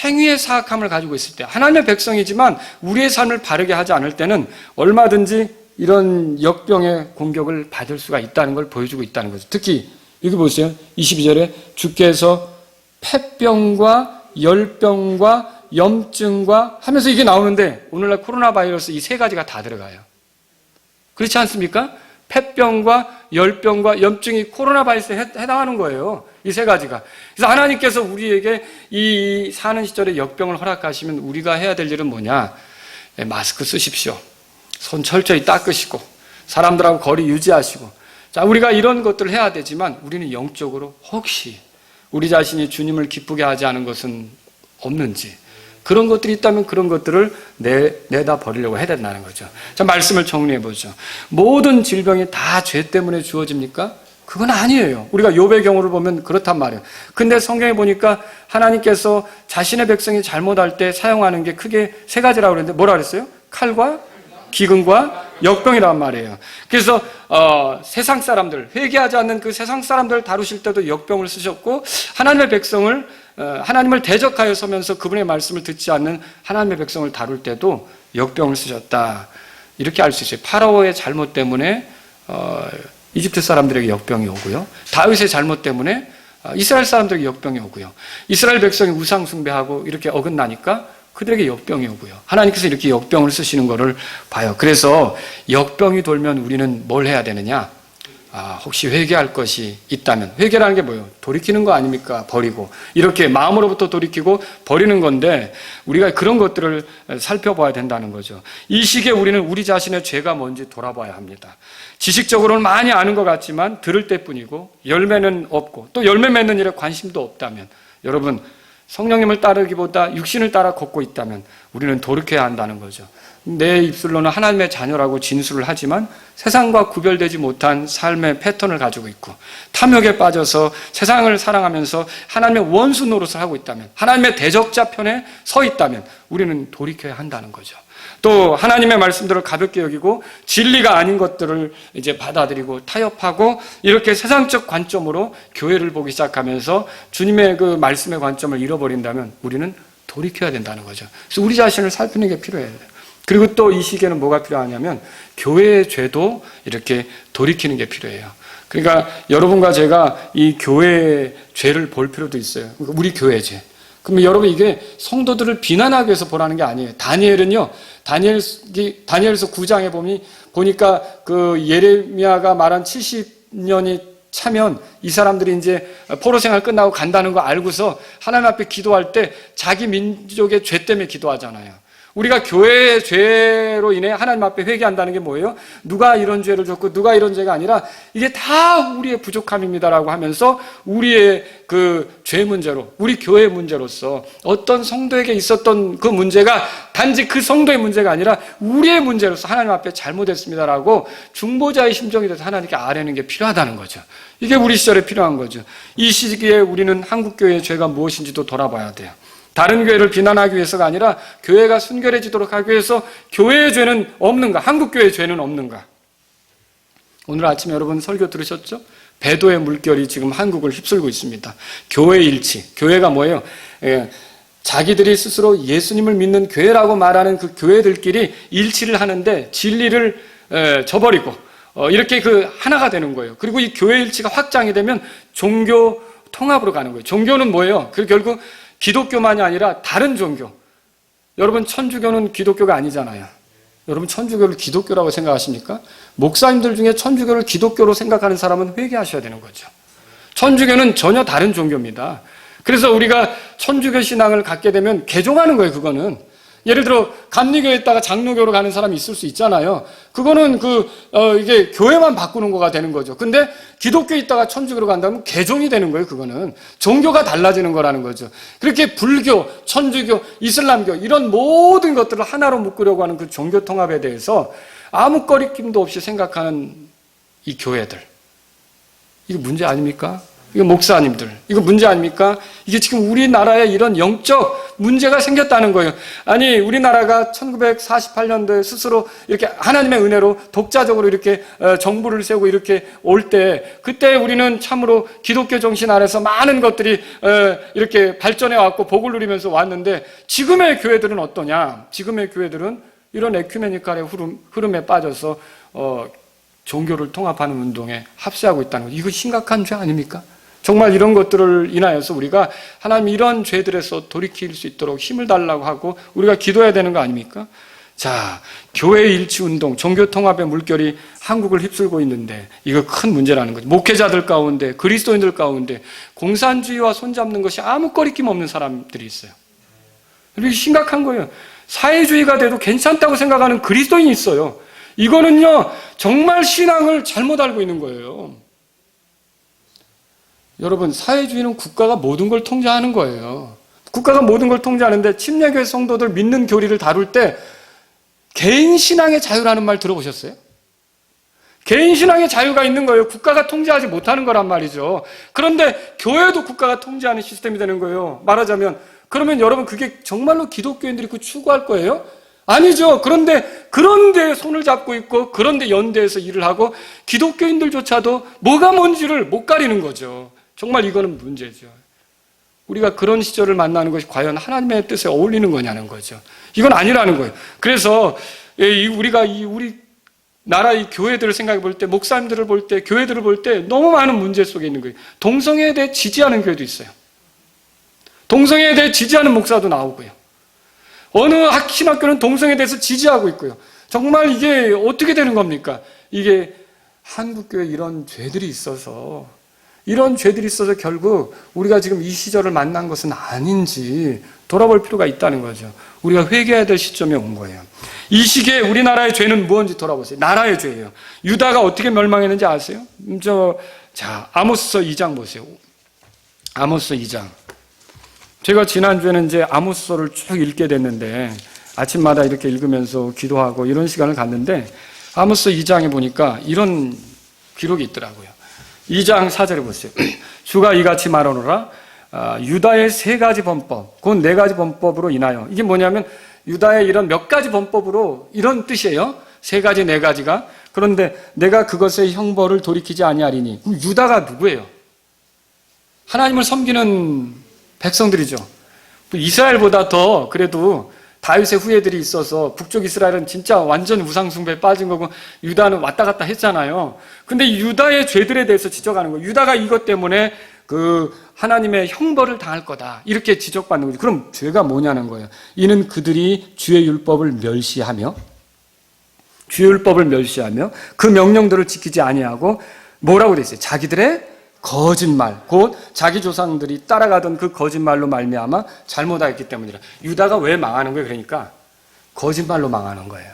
행위의 사악함을 가지고 있을 때, 하나님의 백성이지만 우리의 삶을 바르게 하지 않을 때는 얼마든지 이런 역병의 공격을 받을 수가 있다는 걸 보여주고 있다는 거죠. 특히 여기 보세요. 22절에 주께서 폐병과 열병과 염증과 하면서 이게 나오는데, 오늘날 코로나 바이러스 이 세 가지가 다 들어가요. 그렇지 않습니까? 폐병과 열병과 염증이 코로나 바이러스에 해당하는 거예요. 이 세 가지가. 그래서 하나님께서 우리에게 이 사는 시절에 역병을 허락하시면 우리가 해야 될 일은 뭐냐? 마스크 쓰십시오. 손 철저히 닦으시고 사람들하고 거리 유지하시고. 자, 우리가 이런 것들을 해야 되지만 우리는 영적으로 혹시 우리 자신이 주님을 기쁘게 하지 않은 것은 없는지, 그런 것들이 있다면 그런 것들을 내다 버리려고 해야 된다는 거죠. 자, 말씀을 정리해 보죠. 모든 질병이 다 죄 때문에 주어집니까? 그건 아니에요. 우리가 욥의 경우를 보면 그렇단 말이에요. 근데 성경에 보니까 하나님께서 자신의 백성이 잘못할 때 사용하는 게 크게 세 가지라고 그랬는데 뭐라 그랬어요? 칼과 기근과 역병이란 말이에요. 그래서 세상 사람들, 회개하지 않는 그 세상 사람들을 다루실 때도 역병을 쓰셨고, 하나님의 백성을 하나님을 대적하여 서면서 그분의 말씀을 듣지 않는 하나님의 백성을 다룰 때도 역병을 쓰셨다. 이렇게 알 수 있어요. 파라오의 잘못 때문에 이집트 사람들에게 역병이 오고요. 다윗의 잘못 때문에 이스라엘 사람들에게 역병이 오고요. 이스라엘 백성이 우상 숭배하고 이렇게 어긋나니까 그들에게 역병이 오고요. 하나님께서 이렇게 역병을 쓰시는 것을 봐요. 그래서 역병이 돌면 우리는 뭘 해야 되느냐? 혹시 회개할 것이 있다면, 회개라는 게 뭐예요? 돌이키는 거 아닙니까? 버리고. 이렇게 마음으로부터 돌이키고 버리는 건데, 우리가 그런 것들을 살펴봐야 된다는 거죠. 이 시기에 우리는 우리 자신의 죄가 뭔지 돌아봐야 합니다. 지식적으로는 많이 아는 것 같지만 들을 때뿐이고 열매는 없고 또 열매 맺는 일에 관심도 없다면, 여러분 성령님을 따르기보다 육신을 따라 걷고 있다면 우리는 돌이켜야 한다는 거죠. 내 입술로는 하나님의 자녀라고 진술을 하지만 세상과 구별되지 못한 삶의 패턴을 가지고 있고 탐욕에 빠져서 세상을 사랑하면서 하나님의 원수 노릇을 하고 있다면, 하나님의 대적자 편에 서 있다면 우리는 돌이켜야 한다는 거죠. 또 하나님의 말씀들을 가볍게 여기고 진리가 아닌 것들을 이제 받아들이고 타협하고 이렇게 세상적 관점으로 교회를 보기 시작하면서 주님의 그 말씀의 관점을 잃어버린다면 우리는 돌이켜야 된다는 거죠. 그래서 우리 자신을 살피는 게 필요해요. 그리고 또 이 시기에는 뭐가 필요하냐면 교회의 죄도 이렇게 돌이키는 게 필요해요. 그러니까 여러분과 제가 이 교회의 죄를 볼 필요도 있어요. 우리 교회 죄. 그러면 여러분 이게 성도들을 비난하기 위해서 보라는 게 아니에요. 다니엘은요, 다니엘서 9장에 보니까 그 예레미야가 말한 70년이 차면 이 사람들이 이제 포로 생활 끝나고 간다는 거 알고서 하나님 앞에 기도할 때 자기 민족의 죄 때문에 기도하잖아요. 우리가 교회의 죄로 인해 하나님 앞에 회개한다는 게 뭐예요? 누가 이런 죄를 졌고 누가 이런 죄가 아니라 이게 다 우리의 부족함입니다라고 하면서 우리의 그 죄 문제로, 우리 교회 문제로서 어떤 성도에게 있었던 그 문제가 단지 그 성도의 문제가 아니라 우리의 문제로서 하나님 앞에 잘못했습니다라고 중보자의 심정이 돼서 하나님께 아뢰는 게 필요하다는 거죠. 이게 우리 시절에 필요한 거죠. 이 시기에 우리는 한국교회의 죄가 무엇인지도 돌아봐야 돼요. 다른 교회를 비난하기 위해서가 아니라 교회가 순결해지도록 하기 위해서 교회의 죄는 없는가? 한국교회의 죄는 없는가? 오늘 아침에 여러분 설교 들으셨죠? 배도의 물결이 지금 한국을 휩쓸고 있습니다. 교회 일치. 교회가 뭐예요? 자기들이 스스로 예수님을 믿는 교회라고 말하는 그 교회들끼리 일치를 하는데 진리를 저버리고 이렇게 그 하나가 되는 거예요. 그리고 이 교회 일치가 확장이 되면 종교 통합으로 가는 거예요. 종교는 뭐예요? 그 결국 기독교만이 아니라 다른 종교. 여러분 천주교는 기독교가 아니잖아요. 여러분 천주교를 기독교라고 생각하십니까? 목사님들 중에 천주교를 기독교로 생각하는 사람은 회개하셔야 되는 거죠. 천주교는 전혀 다른 종교입니다. 그래서 우리가 천주교 신앙을 갖게 되면 개종하는 거예요. 그거는 예를 들어 감리교에 있다가 장로교로 가는 사람이 있을 수 있잖아요. 그거는 이게 교회만 바꾸는 거가 되는 거죠. 근데 기독교에 있다가 천주교로 간다면 개종이 되는 거예요. 그거는 종교가 달라지는 거라는 거죠. 그렇게 불교, 천주교, 이슬람교 이런 모든 것들을 하나로 묶으려고 하는 그 종교 통합에 대해서 아무 꺼리낌도 없이 생각하는 이 교회들, 이거 문제 아닙니까? 이거 목사님들, 이거 문제 아닙니까? 이게 지금 우리나라에 이런 영적 문제가 생겼다는 거예요. 아니, 우리나라가 1948년도에 스스로 이렇게 하나님의 은혜로 독자적으로 이렇게 정부를 세우고 이렇게 올 때, 그때 우리는 참으로 기독교 정신 아래서 많은 것들이 이렇게 발전해 왔고 복을 누리면서 왔는데, 지금의 교회들은 어떠냐? 지금의 교회들은 이런 에큐메니칼의 흐름에 빠져서 종교를 통합하는 운동에 합세하고 있다는 거예요. 이거 심각한 죄 아닙니까? 정말 이런 것들을 인하여서 우리가 하나님 이런 죄들에서 돌이킬 수 있도록 힘을 달라고 하고 우리가 기도해야 되는 거 아닙니까? 자, 교회 일치운동, 종교통합의 물결이 한국을 휩쓸고 있는데 이거 큰 문제라는 거죠. 목회자들 가운데, 그리스도인들 가운데 공산주의와 손잡는 것이 아무 꺼리낌 없는 사람들이 있어요. 이게 심각한 거예요. 사회주의가 돼도 괜찮다고 생각하는 그리스도인이 있어요. 이거는요, 정말 신앙을 잘못 알고 있는 거예요. 여러분, 사회주의는 국가가 모든 걸 통제하는 거예요. 국가가 모든 걸 통제하는데 침례교회 성도들 믿는 교리를 다룰 때 개인 신앙의 자유라는 말 들어보셨어요? 개인 신앙의 자유가 있는 거예요. 국가가 통제하지 못하는 거란 말이죠. 그런데 교회도 국가가 통제하는 시스템이 되는 거예요. 말하자면 그러면 여러분 그게 정말로 기독교인들이 그 추구할 거예요? 아니죠. 그런데 손을 잡고 있고 그런데 연대해서 일을 하고 기독교인들조차도 뭐가 뭔지를 못 가리는 거죠. 정말 이거는 문제죠. 우리가 그런 시절을 만나는 것이 과연 하나님의 뜻에 어울리는 거냐는 거죠. 이건 아니라는 거예요. 그래서 우리가 우리 나라의 교회들을 생각해 볼 때, 목사님들을 볼 때, 교회들을 볼 때 너무 많은 문제 속에 있는 거예요. 동성애에 대해 지지하는 교회도 있어요. 동성애에 대해 지지하는 목사도 나오고요. 어느 신학교는 동성애에 대해서 지지하고 있고요. 정말 이게 어떻게 되는 겁니까? 이게 한국교회에 이런 죄들이 있어서 결국 우리가 지금 이 시절을 만난 것은 아닌지 돌아볼 필요가 있다는 거죠. 우리가 회개해야 될 시점이 온 거예요. 이 시기에 우리나라의 죄는 무엇인지 돌아보세요. 나라의 죄예요. 유다가 어떻게 멸망했는지 아세요? 자, 아모스서 2장 보세요. 아모스 2장. 제가 지난주에는 이제 아모스서를 쭉 읽게 됐는데 아침마다 이렇게 읽으면서 기도하고 이런 시간을 갖는데 아모스 2장에 보니까 이런 기록이 있더라고요. 2장 4절에 보세요. 주가 이같이 말하노라. 유다의 3가지 범법, 곧 4가지 범법으로 인하여. 이게 뭐냐면 유다의 이런 몇 가지 범법으로 이런 뜻이에요. 3가지, 4가지가. 그런데 내가 그것의 형벌을 돌이키지 아니하리니. 그럼 유다가 누구예요? 하나님을 섬기는 백성들이죠. 이스라엘보다 더 그래도 다윗의 후예들이 있어서 북쪽 이스라엘은 진짜 완전 우상숭배에 빠진 거고 유다는 왔다 갔다 했잖아요. 근데 유다의 죄들에 대해서 지적하는 거예요. 유다가 이것 때문에 그 하나님의 형벌을 당할 거다. 이렇게 지적받는 거죠. 그럼 죄가 뭐냐는 거예요. 이는 그들이 주의 율법을 멸시하며 그 명령들을 지키지 아니하고 뭐라고 돼 있어요? 자기들의 거짓말, 곧 자기 조상들이 따라가던 그 거짓말로 말미암아 잘못하였기 때문이라. 유다가 왜 망하는 거예요? 그러니까 거짓말로 망하는 거예요.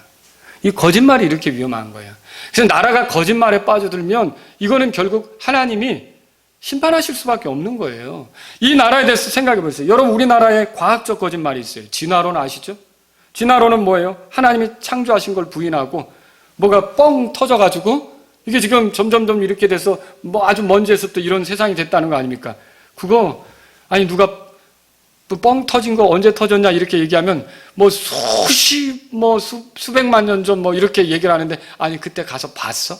이 거짓말이 이렇게 위험한 거예요. 그래서 나라가 거짓말에 빠져들면 이거는 결국 하나님이 심판하실 수밖에 없는 거예요. 이 나라에 대해서 생각해 보세요. 여러분, 우리나라에 과학적 거짓말이 있어요. 진화론 아시죠? 진화론은 뭐예요? 하나님이 창조하신 걸 부인하고 뭐가 뻥 터져가지고 이게 지금 점점점 이렇게 돼서 뭐 아주 먼지에서부터 이런 세상이 됐다는 거 아닙니까? 그거 아니 누가 뻥 터진 거 언제 터졌냐 이렇게 얘기하면 뭐 수백만 년 전 뭐 이렇게 얘기를 하는데, 아니 그때 가서 봤어?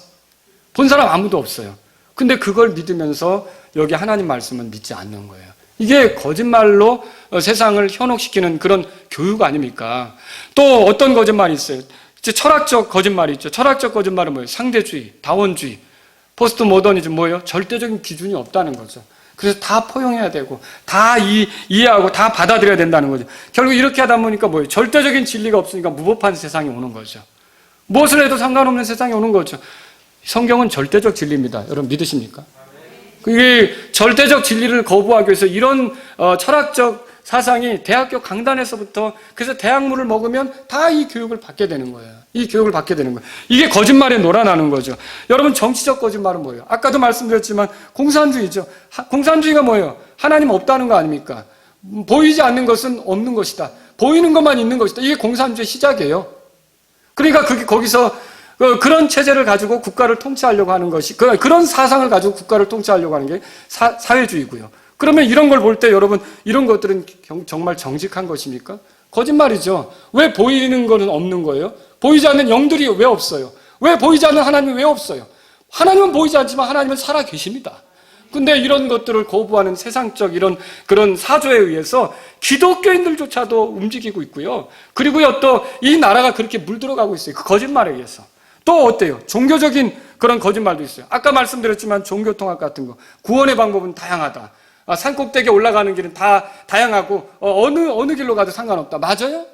본 사람 아무도 없어요. 근데 그걸 믿으면서 여기 하나님 말씀은 믿지 않는 거예요. 이게 거짓말로 세상을 현혹시키는 그런 교육 아닙니까? 또 어떤 거짓말이 있어요? 이제 철학적 거짓말이 있죠. 철학적 거짓말은 뭐예요? 상대주의, 다원주의, 포스트 모더니즘 뭐예요? 절대적인 기준이 없다는 거죠. 그래서 다 포용해야 되고 다 이해하고 다 받아들여야 된다는 거죠. 결국 이렇게 하다 보니까 뭐예요? 절대적인 진리가 없으니까 무법한 세상이 오는 거죠. 무엇을 해도 상관없는 세상이 오는 거죠. 성경은 절대적 진리입니다. 여러분 믿으십니까? 그게 절대적 진리를 거부하기 위해서 이런 철학적 사상이 대학교 강단에서부터, 그래서 대학물을 먹으면 다 이 교육을 받게 되는 거예요. 이 교육을 받게 되는 거예요. 이게 거짓말에 놀아나는 거죠. 여러분, 정치적 거짓말은 뭐예요? 아까도 말씀드렸지만 공산주의죠. 공산주의가 뭐예요? 하나님 없다는 거 아닙니까? 보이지 않는 것은 없는 것이다. 보이는 것만 있는 것이다. 이게 공산주의 시작이에요. 그러니까 거기서 그런 체제를 가지고 국가를 통치하려고 하는 것이, 그런 사상을 가지고 국가를 통치하려고 하는 게 사회주의고요. 그러면 이런 걸 볼 때 여러분, 이런 것들은 정말 정직한 것입니까? 거짓말이죠. 왜 보이는 거는 없는 거예요? 보이지 않는 영들이 왜 없어요? 왜 보이지 않는 하나님이 왜 없어요? 하나님은 보이지 않지만 하나님은 살아 계십니다. 근데 이런 것들을 거부하는 세상적 그런 사조에 의해서 기독교인들조차도 움직이고 있고요. 그리고요, 또 이 나라가 그렇게 물들어가고 있어요. 그 거짓말에 의해서. 또 어때요? 종교적인 그런 거짓말도 있어요. 아까 말씀드렸지만 종교통합 같은 거. 구원의 방법은 다양하다. 산꼭대기에 올라가는 길은 다 다양하고 어느 길로 가도 상관없다. 맞아요?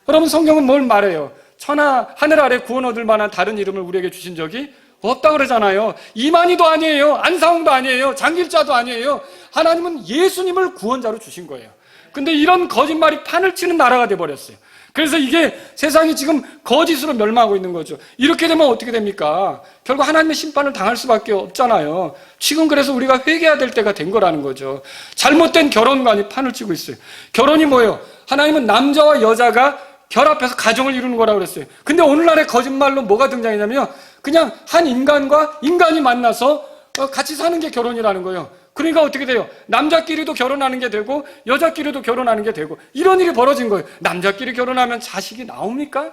여러분, 성경은 뭘 말해요? 하늘 아래 구원 얻을 만한 다른 이름을 우리에게 주신 적이 없다 그러잖아요. 이만희도 아니에요. 안상홍도 아니에요. 장길자도 아니에요. 하나님은 예수님을 구원자로 주신 거예요. 근데 이런 거짓말이 판을 치는 나라가 돼버렸어요. 그래서 이게 세상이 지금 거짓으로 멸망하고 있는 거죠. 이렇게 되면 어떻게 됩니까? 결국 하나님의 심판을 당할 수밖에 없잖아요. 지금 그래서 우리가 회개해야 될 때가 된 거라는 거죠. 잘못된 결혼관이 판을 치고 있어요. 결혼이 뭐예요? 하나님은 남자와 여자가 결합해서 가정을 이루는 거라고 그랬어요. 근데 오늘날의 거짓말로 뭐가 등장했냐면 그냥 한 인간과 인간이 만나서 같이 사는 게 결혼이라는 거예요. 그러니까 어떻게 돼요? 남자끼리도 결혼하는 게 되고 여자끼리도 결혼하는 게 되고 이런 일이 벌어진 거예요. 남자끼리 결혼하면 자식이 나옵니까?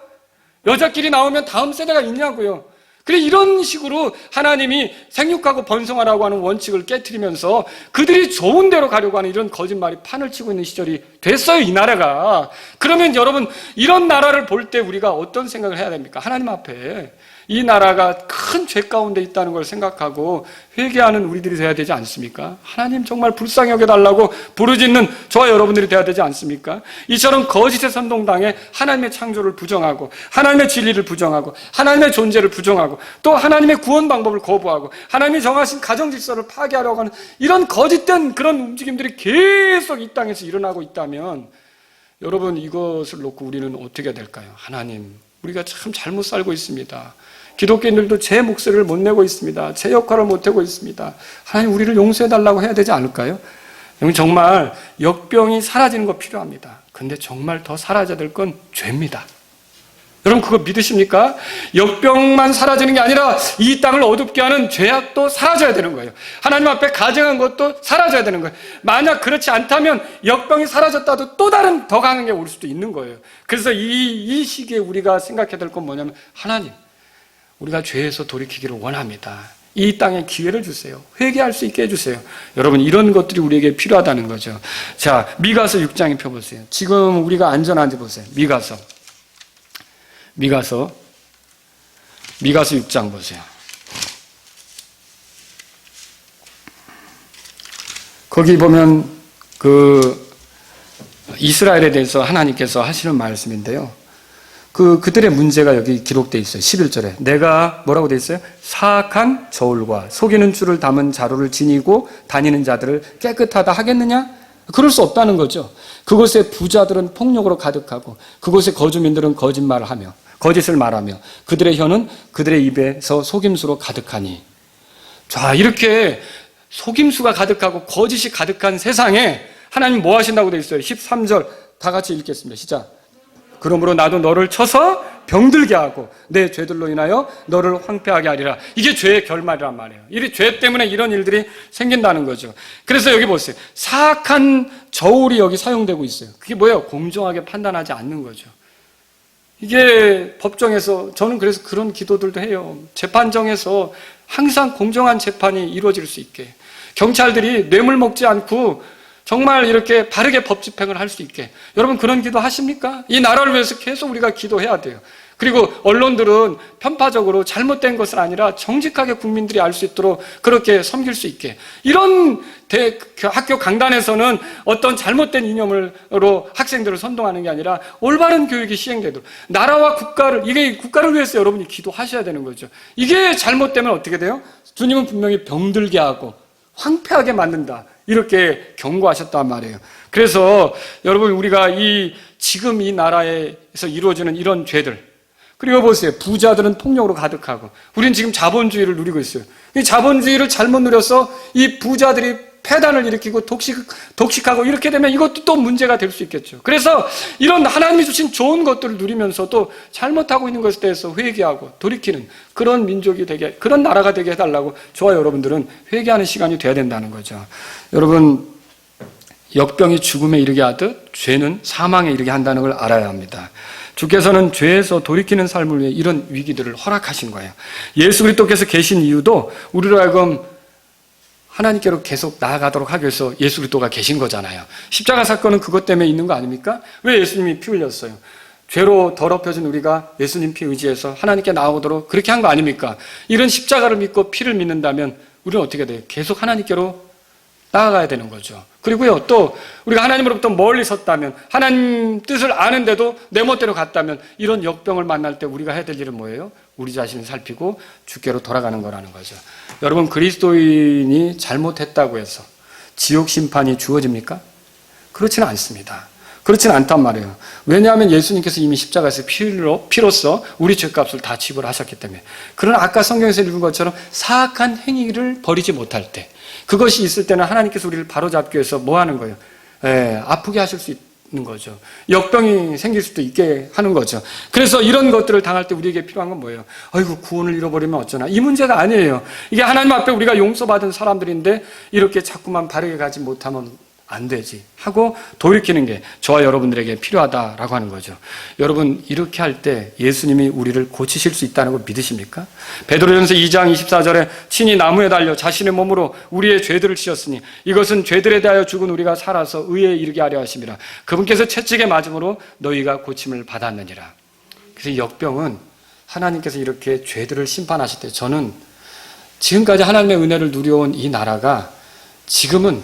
여자끼리 나오면 다음 세대가 있냐고요. 그래, 이런 식으로 하나님이 생육하고 번성하라고 하는 원칙을 깨트리면서 그들이 좋은 데로 가려고 하는 이런 거짓말이 판을 치고 있는 시절이 됐어요, 이 나라가. 그러면 여러분, 이런 나라를 볼 때 우리가 어떤 생각을 해야 됩니까? 하나님 앞에 이 나라가 큰 죄 가운데 있다는 걸 생각하고 회개하는 우리들이 돼야 되지 않습니까? 하나님 정말 불쌍히 여겨달라고 부르짖는 저와 여러분들이 돼야 되지 않습니까? 이처럼 거짓의 선동당에 하나님의 창조를 부정하고 하나님의 진리를 부정하고 하나님의 존재를 부정하고 또 하나님의 구원 방법을 거부하고 하나님이 정하신 가정 질서를 파괴하려고 하는 이런 거짓된 그런 움직임들이 계속 이 땅에서 일어나고 있다면 여러분, 이것을 놓고 우리는 어떻게 해야 될까요? 하나님, 우리가 참 잘못 살고 있습니다. 기독교인들도 제 목소리를 못 내고 있습니다. 제 역할을 못 하고 있습니다. 하나님, 우리를 용서해달라고 해야 되지 않을까요? 정말 역병이 사라지는 거 필요합니다. 근데 정말 더 사라져야 될 건 죄입니다. 여러분, 그거 믿으십니까? 역병만 사라지는 게 아니라 이 땅을 어둡게 하는 죄악도 사라져야 되는 거예요. 하나님 앞에 가증한 것도 사라져야 되는 거예요. 만약 그렇지 않다면 역병이 사라졌다도 또 다른 더 강한 게 올 수도 있는 거예요. 그래서 이 시기에 우리가 생각해야 될 건 뭐냐면, 하나님, 우리가 죄에서 돌이키기를 원합니다. 이 땅에 기회를 주세요. 회개할 수 있게 해주세요. 여러분, 이런 것들이 우리에게 필요하다는 거죠. 자, 미가서 6장에 펴보세요. 지금 우리가 안전한지 보세요. 미가서 6장 보세요. 거기 보면 이스라엘에 대해서 하나님께서 하시는 말씀인데요. 그들의 문제가 여기 기록되어 있어요. 11절에. 내가 뭐라고 되어 있어요? 사악한 저울과 속이는 줄을 담은 자루를 지니고 다니는 자들을 깨끗하다 하겠느냐? 그럴 수 없다는 거죠. 그곳에 부자들은 폭력으로 가득하고 그곳의 거주민들은 거짓말을 하며 거짓을 말하며 그들의 혀는 그들의 입에서 속임수로 가득하니. 자, 이렇게 속임수가 가득하고 거짓이 가득한 세상에 하나님 뭐 하신다고 되어 있어요? 13절 다 같이 읽겠습니다. 시작. 그러므로 나도 너를 쳐서 병들게 하고 내 죄들로 인하여 너를 황폐하게 하리라. 이게 죄의 결말이란 말이에요. 이 죄 때문에 이런 일들이 생긴다는 거죠. 그래서 여기 보세요. 사악한 저울이 여기 사용되고 있어요. 그게 뭐예요? 공정하게 판단하지 않는 거죠. 이게 법정에서, 저는 그래서 그런 기도들도 해요. 재판정에서 항상 공정한 재판이 이루어질 수 있게, 경찰들이 뇌물 먹지 않고 정말 이렇게 바르게 법 집행을 할 수 있게. 여러분 그런 기도 하십니까? 이 나라를 위해서 계속 우리가 기도해야 돼요. 그리고 언론들은 편파적으로 잘못된 것은 아니라 정직하게 국민들이 알 수 있도록 그렇게 섬길 수 있게. 이런 학교 강단에서는 어떤 잘못된 이념으로 학생들을 선동하는 게 아니라 올바른 교육이 시행되도록, 나라와 국가를, 이게 국가를 위해서 여러분이 기도하셔야 되는 거죠. 이게 잘못되면 어떻게 돼요? 주님은 분명히 병들게 하고 황폐하게 만든다, 이렇게 경고하셨단 말이에요. 그래서 여러분 우리가 지금 이 나라에서 이루어지는 이런 죄들, 그리고 보세요. 부자들은 폭력으로 가득하고 우리는 지금 자본주의를 누리고 있어요. 이 자본주의를 잘못 누려서 이 부자들이 폐단을 일으키고 독식하고 이렇게 되면 이것도 또 문제가 될 수 있겠죠. 그래서 이런 하나님이 주신 좋은 것들을 누리면서도 잘못하고 있는 것에 대해서 회개하고 돌이키는 그런 민족이 되게, 그런 나라가 되게 해달라고 저와 여러분들은 회개하는 시간이 돼야 된다는 거죠. 여러분, 역병이 죽음에 이르게 하듯 죄는 사망에 이르게 한다는 걸 알아야 합니다. 주께서는 죄에서 돌이키는 삶을 위해 이런 위기들을 허락하신 거예요. 예수 그리스도께서 계신 이유도 우리로 하여금 하나님께로 계속 나아가도록 하기 위해서 예수 그리스도가 계신 거잖아요. 십자가 사건은 그것 때문에 있는 거 아닙니까? 왜 예수님이 피 흘렸어요? 죄로 더럽혀진 우리가 예수님 피 의지해서 하나님께 나아오도록 그렇게 한 거 아닙니까? 이런 십자가를 믿고 피를 믿는다면 우리는 어떻게 돼요? 계속 하나님께로 나아가야 되는 거죠. 그리고요, 또 우리가 하나님으로부터 멀리 섰다면, 하나님 뜻을 아는데도 내 멋대로 갔다면, 이런 역병을 만날 때 우리가 해야 될 일은 뭐예요? 우리 자신을 살피고 주께로 돌아가는 거라는 거죠. 여러분, 그리스도인이 잘못했다고 해서 지옥 심판이 주어집니까? 그렇지는 않습니다. 그렇지는 않단 말이에요. 왜냐하면 예수님께서 이미 십자가에서 피로써 우리 죄값을 다 지불하셨기 때문에. 그러나 아까 성경에서 읽은 것처럼 사악한 행위를 버리지 못할 때, 그것이 있을 때는 하나님께서 우리를 바로잡기 위해서 뭐 하는 거예요? 아프게 하실 수 있는 거죠. 역병이 생길 수도 있게 하는 거죠. 그래서 이런 것들을 당할 때 우리에게 필요한 건 뭐예요? 아이고, 구원을 잃어버리면 어쩌나. 이 문제가 아니에요. 이게 하나님 앞에 우리가 용서받은 사람들인데 이렇게 자꾸만 바르게 가지 못하면 안 되지 하고 돌이키는 게 저와 여러분들에게 필요하다라고 하는 거죠. 여러분, 이렇게 할 때 예수님이 우리를 고치실 수 있다는 걸 믿으십니까? 베드로전서 2장 24절에 친히 나무에 달려 자신의 몸으로 우리의 죄들을 지었으니 이것은 죄들에 대하여 죽은 우리가 살아서 의에 이르게 하려 하심이라. 그분께서 채찍에 맞음으로 너희가 고침을 받았느니라. 그래서 역병은 하나님께서 이렇게 죄들을 심판하실 때, 저는 지금까지 하나님의 은혜를 누려온 이 나라가 지금은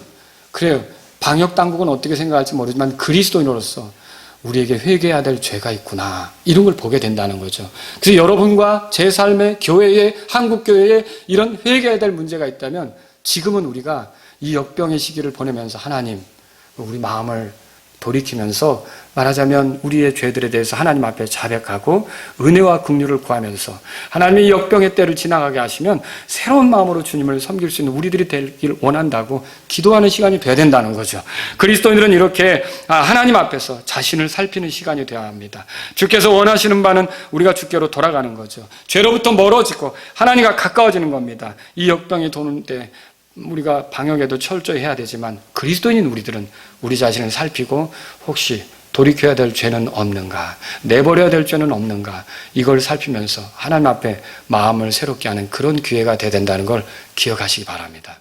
그래요. 방역 당국은 어떻게 생각할지 모르지만 그리스도인으로서 우리에게 회개해야 될 죄가 있구나, 이런 걸 보게 된다는 거죠. 그래서 여러분과 제 삶에, 교회에, 한국 교회에 이런 회개해야 될 문제가 있다면 지금은 우리가 이 역병의 시기를 보내면서 하나님, 우리 마음을 돌이키면서 말하자면 우리의 죄들에 대해서 하나님 앞에 자백하고 은혜와 긍휼을 구하면서 하나님의 역병의 때를 지나가게 하시면 새로운 마음으로 주님을 섬길 수 있는 우리들이 되길 원한다고 기도하는 시간이 돼야 된다는 거죠. 그리스도인들은 이렇게 하나님 앞에서 자신을 살피는 시간이 되어야 합니다. 주께서 원하시는 바는 우리가 주께로 돌아가는 거죠. 죄로부터 멀어지고 하나님과 가까워지는 겁니다. 이 역병이 도는 때 우리가 방역에도 철저히 해야 되지만 그리스도인인 우리들은 우리 자신을 살피고 혹시 돌이켜야 될 죄는 없는가, 내버려야 될 죄는 없는가, 이걸 살피면서 하나님 앞에 마음을 새롭게 하는 그런 기회가 돼야 된다는 걸 기억하시기 바랍니다.